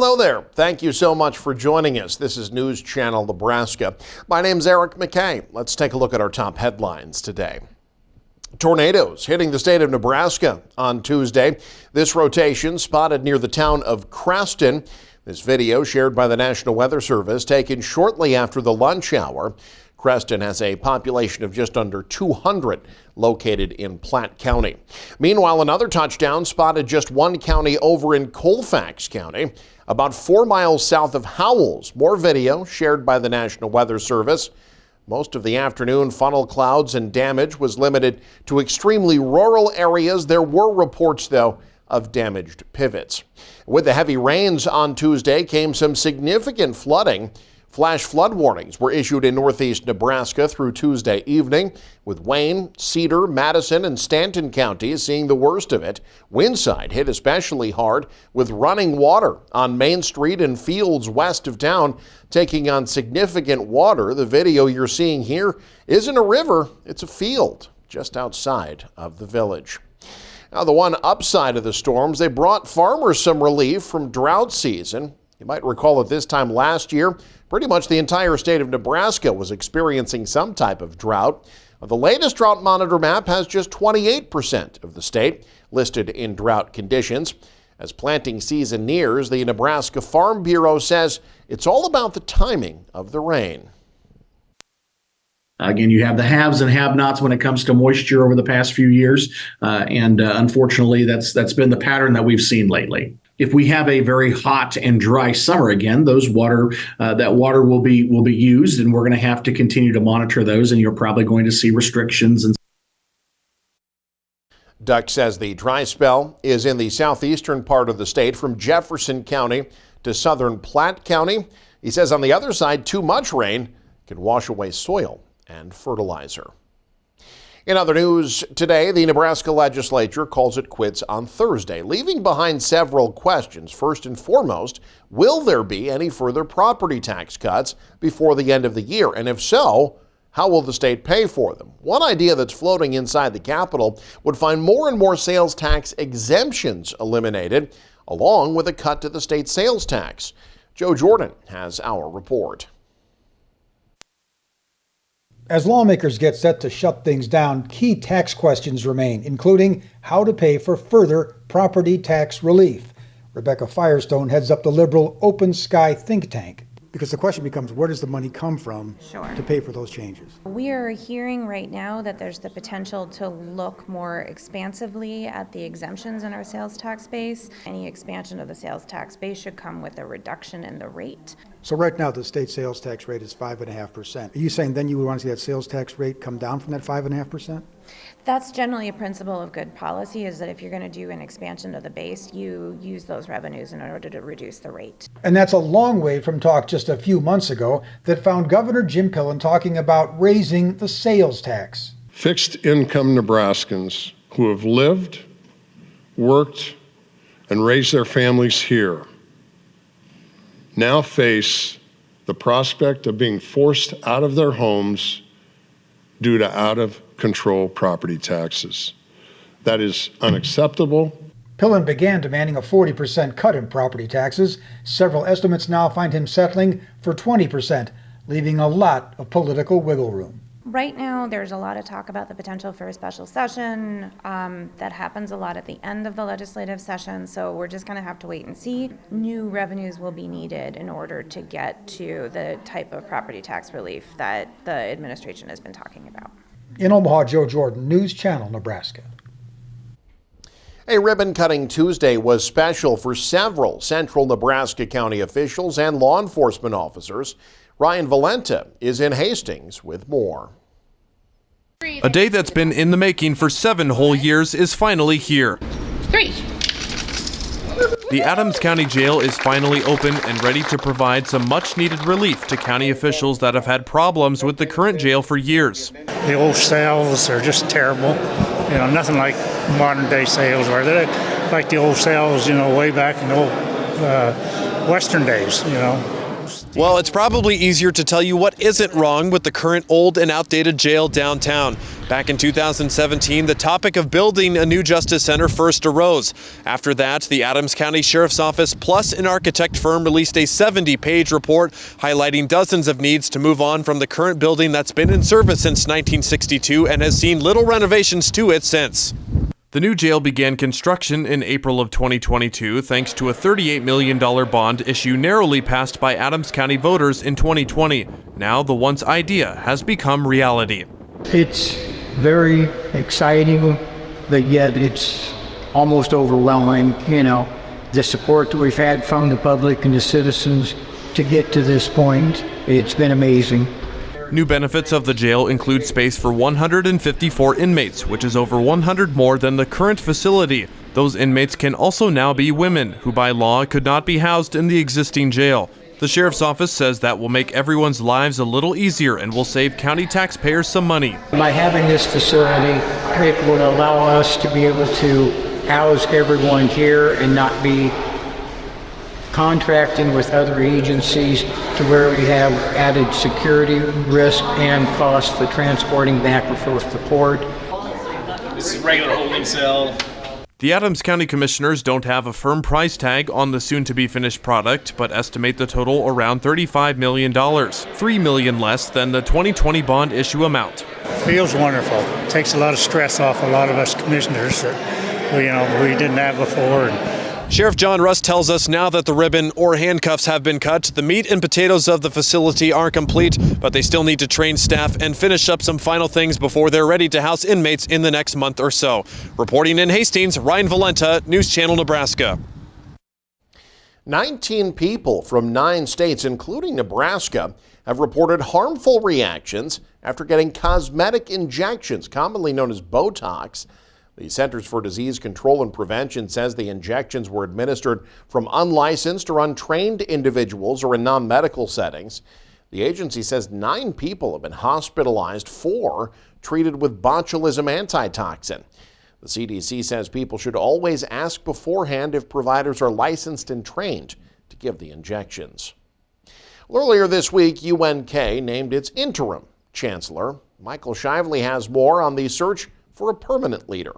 Hello there. Thank you so much for joining us. This is News Channel Nebraska. My name's Eric McKay. Let's take a look at our top headlines today. Tornadoes hitting the state of Nebraska on Tuesday. This rotation spotted near the town of Creston. This video shared by the National Weather Service taken shortly after the lunch hour. Creston has a population of just under 200 located in Platte County. Meanwhile, another touchdown spotted just one county over in Colfax County, about 4 miles south of Howells. More video shared by the National Weather Service. Most of the afternoon, funnel clouds and damage was limited to extremely rural areas. There were reports, though, of damaged pivots. With the heavy rains on Tuesday came some significant flooding. Flash flood warnings were issued in northeast Nebraska through Tuesday evening, with Wayne, Cedar, Madison, and Stanton counties seeing the worst of it. Windside hit especially hard, with running water on Main Street and fields west of town taking on significant water. The video you're seeing here isn't a river, it's a field just outside of the village. Now, the one upside of the storms, they brought farmers some relief from drought season. You might recall at this time last year, pretty much the entire state of Nebraska was experiencing some type of drought. The latest drought monitor map has just 28% of the state listed in drought conditions. As planting season nears, the Nebraska Farm Bureau says it's all about the timing of the rain. Again, you have the haves and have-nots when it comes to moisture over the past few years, and unfortunately, that's been the pattern that we've seen lately. If we have a very hot and dry summer again, that water will be used, and we're going to have to continue to monitor those, and you're probably going to see restrictions. Duck says the dry spell is in the southeastern part of the state from Jefferson County to southern Platte County. He says on the other side, too much rain can wash away soil and fertilizer. In other news today, the Nebraska legislature calls it quits on Thursday, leaving behind several questions. First and foremost, will there be any further property tax cuts before the end of the year? And if so, how will the state pay for them? One idea that's floating inside the Capitol would find more and more sales tax exemptions eliminated, along with a cut to the state sales tax. Joe Jordan has our report. As lawmakers get set to shut things down, key tax questions remain, including how to pay for further property tax relief. Rebecca Firestone heads up the liberal Open Sky think tank. Because the question becomes, where does the money come from to pay for those changes? We are hearing right now that there's the potential to look more expansively at the exemptions in our sales tax base. Any expansion of the sales tax base should come with a reduction in the rate. So right now, the state sales tax rate is 5.5%. Are you saying then you would want to see that sales tax rate come down from that 5.5%? That's generally a principle of good policy, is that if you're going to do an expansion of the base, you use those revenues in order to reduce the rate. And that's a long way from talk just a few months ago that found Governor Jim Pillen talking about raising the sales tax. Fixed income Nebraskans who have lived, worked, and raised their families here now face the prospect of being forced out of their homes due to out-of-control property taxes. That is unacceptable. Pillen began demanding a 40% cut in property taxes. Several estimates now find him settling for 20%, leaving a lot of political wiggle room. Right now, there's a lot of talk about the potential for a special session. That happens a lot at the end of the legislative session, so we're just going to have to wait and see. New revenues will be needed in order to get to the type of property tax relief that the administration has been talking about. In Omaha, Joe Jordan, News Channel, Nebraska. A ribbon-cutting Tuesday was special for several central Nebraska county officials and law enforcement officers. Ryan Valenta is in Hastings with more. A day that's been in the making for 7 whole years is finally here. 3. The Adams County Jail is finally open and ready to provide some much-needed relief to county officials that have had problems with the current jail for years. The old cells are just terrible. You know, nothing like modern-day cells. They're like the old cells, you know, way back in the old Western days, you know. Well, it's probably easier to tell you what isn't wrong with the current old and outdated jail downtown. Back in 2017, the topic of building a new justice center first arose. After that, the Adams County Sheriff's Office plus an architect firm released a 70-page report highlighting dozens of needs to move on from the current building that's been in service since 1962 and has seen little renovations to it since. The new jail began construction in April of 2022 thanks to a $38 million bond issue narrowly passed by Adams County voters in 2020. Now the once idea has become reality. It's very exciting, but yet it's almost overwhelming, the support that we've had from the public and the citizens to get to this point. It's been amazing. New benefits of the jail include space for 154 inmates, which is over 100 more than the current facility. Those inmates can also now be women, who by law could not be housed in the existing jail. The Sheriff's Office says that will make everyone's lives a little easier and will save county taxpayers some money. By having this facility, it will allow us to be able to house everyone here and not be contracting with other agencies to where we have added security risk and cost for transporting back and forth to port. This is a regular holding cell. The Adams County Commissioners don't have a firm price tag on the soon-to-be finished product, but estimate the total around $35 million, $3 million less than the 2020 bond issue amount. Feels wonderful. Takes a lot of stress off a lot of us commissioners that we didn't have before. Sheriff John Rust tells us now that the ribbon or handcuffs have been cut, the meat and potatoes of the facility are complete, but they still need to train staff and finish up some final things before they're ready to house inmates in the next month or so. Reporting in Hastings, Ryan Valenta, News Channel Nebraska. 19 people from 9 states, including Nebraska, have reported harmful reactions after getting cosmetic injections, commonly known as Botox. The Centers for Disease Control and Prevention says the injections were administered from unlicensed or untrained individuals or in non-medical settings. The agency says 9 people have been hospitalized, 4 treated with botulism antitoxin. The CDC says people should always ask beforehand if providers are licensed and trained to give the injections. Earlier this week, UNK named its interim chancellor. Michael Shively has more on the search for a permanent leader.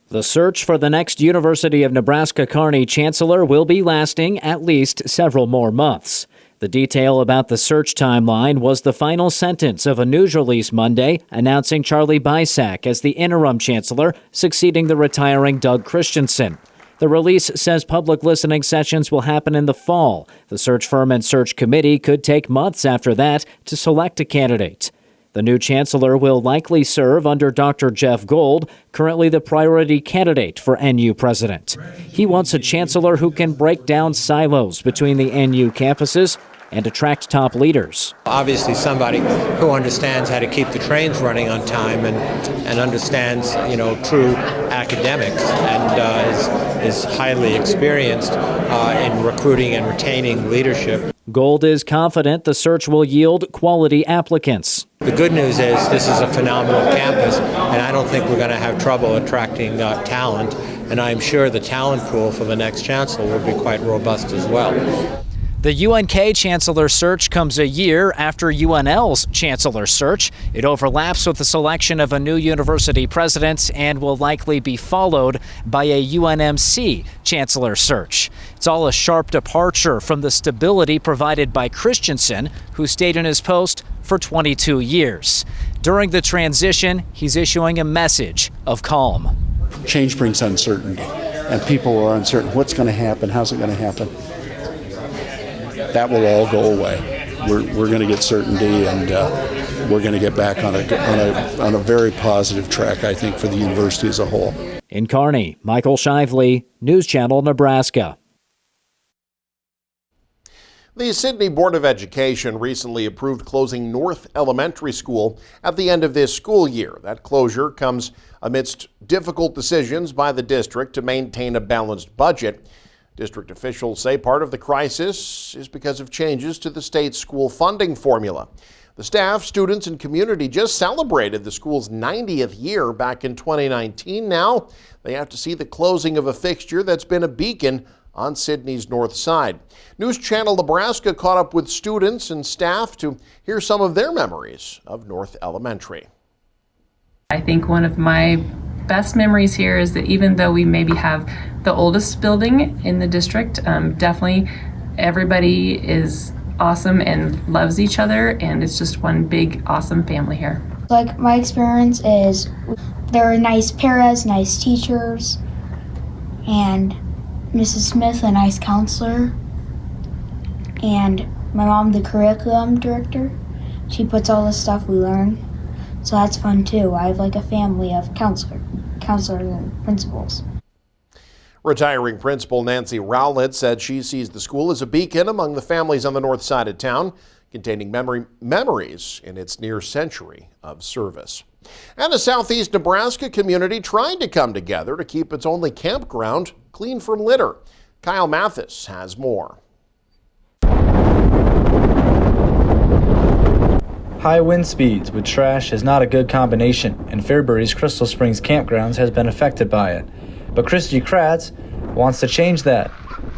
The search for the next University of Nebraska Kearney chancellor will be lasting at least several more months. The detail about the search timeline was the final sentence of a news release Monday announcing Charlie Bysack as the interim chancellor, succeeding the retiring Doug Christensen. The release says public listening sessions will happen in the fall. The search firm and search committee could take months after that to select a candidate. The new chancellor will likely serve under Dr. Jeff Gold, currently the priority candidate for NU president. He wants a chancellor who can break down silos between the NU campuses and attract top leaders. Obviously somebody who understands how to keep the trains running on time and understands, true academics and is highly experienced in recruiting and retaining leadership. Gold is confident the search will yield quality applicants. The good news is this is a phenomenal campus, and I don't think we're going to have trouble attracting talent, and I'm sure the talent pool for the next chancellor will be quite robust as well. The UNK chancellor search comes a year after UNL's chancellor search. It overlaps with the selection of a new university president and will likely be followed by a UNMC chancellor search. It's all a sharp departure from the stability provided by Christensen, who stayed in his post for 22 years. During the transition, he's issuing a message of calm. Change brings uncertainty, and people are uncertain. What's going to happen? How's it going to happen? That will all go away. We're going to get certainty, and we're going to get back on a very positive track, I think, for the university as a whole. In Kearney, Michael Shively, News Channel Nebraska. The Sydney Board of Education recently approved closing North Elementary School at the end of this school year. That closure comes amidst difficult decisions by the district to maintain a balanced budget. District officials say part of the crisis is because of changes to the state's school funding formula. The staff, students, and community just celebrated the school's 90th year back in 2019. Now they have to see the closing of a fixture that's been a beacon on Sydney's north side. News Channel Nebraska caught up with students and staff to hear some of their memories of North Elementary. I think one of my best memories here is that even though we maybe have the oldest building in the district, definitely everybody is awesome and loves each other, and it's just one big awesome family here. Like, my experience is there are nice paras, nice teachers, and Mrs. Smith, a nice counselor, and my mom, the curriculum director. She puts all the stuff we learn, so that's fun too. I have like a family of counselors and principals. Retiring Principal Nancy Rowlett said she sees the school as a beacon among the families on the north side of town, containing memories in its near century of service. And a southeast Nebraska community trying to come together to keep its only campground clean from litter. Kyle Mathis has more. High wind speeds with trash is not a good combination, and Fairbury's Crystal Springs campgrounds has been affected by it. But Christy Kratz wants to change that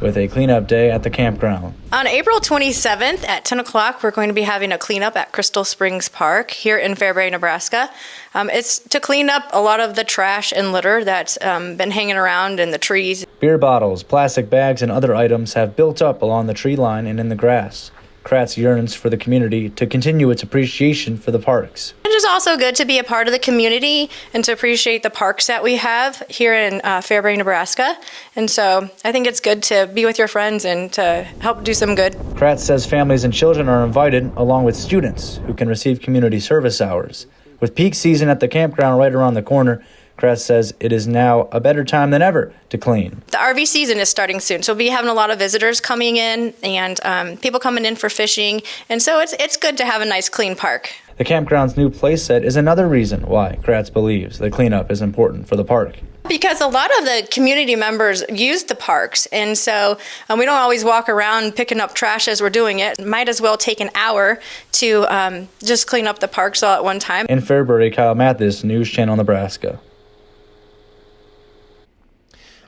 with a cleanup day at the campground. On April 27th at 10 o'clock, we're going to be having a cleanup at Crystal Springs Park here in Fairbury, Nebraska. It's to clean up a lot of the trash and litter that's been hanging around in the trees. Beer bottles, plastic bags, and other items have built up along the tree line and in the grass. Kratz yearns for the community to continue its appreciation for the parks. It is also good to be a part of the community and to appreciate the parks that we have here in Fairbury, Nebraska. And so I think it's good to be with your friends and to help do some good. Kratz says families and children are invited, along with students who can receive community service hours. With peak season at the campground right around the corner, Kratz says it is now a better time than ever to clean. The RV season is starting soon, so we'll be having a lot of visitors coming in and people coming in for fishing. And so it's good to have a nice clean park. The campground's new playset is another reason why Kratz believes the cleanup is important for the park. Because a lot of the community members use the parks, and so we don't always walk around picking up trash as we're doing it. Might as well take an hour to just clean up the parks all at one time. In Fairbury, Kyle Mathis, News Channel Nebraska.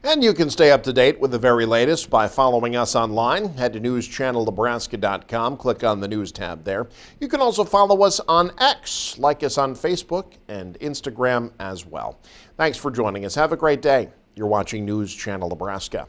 And you can stay up to date with the very latest by following us online. Head to newschannelnebraska.com, click on the News tab there. You can also follow us on X, like us on Facebook and Instagram as well. Thanks for joining us. Have a great day. You're watching News Channel Nebraska.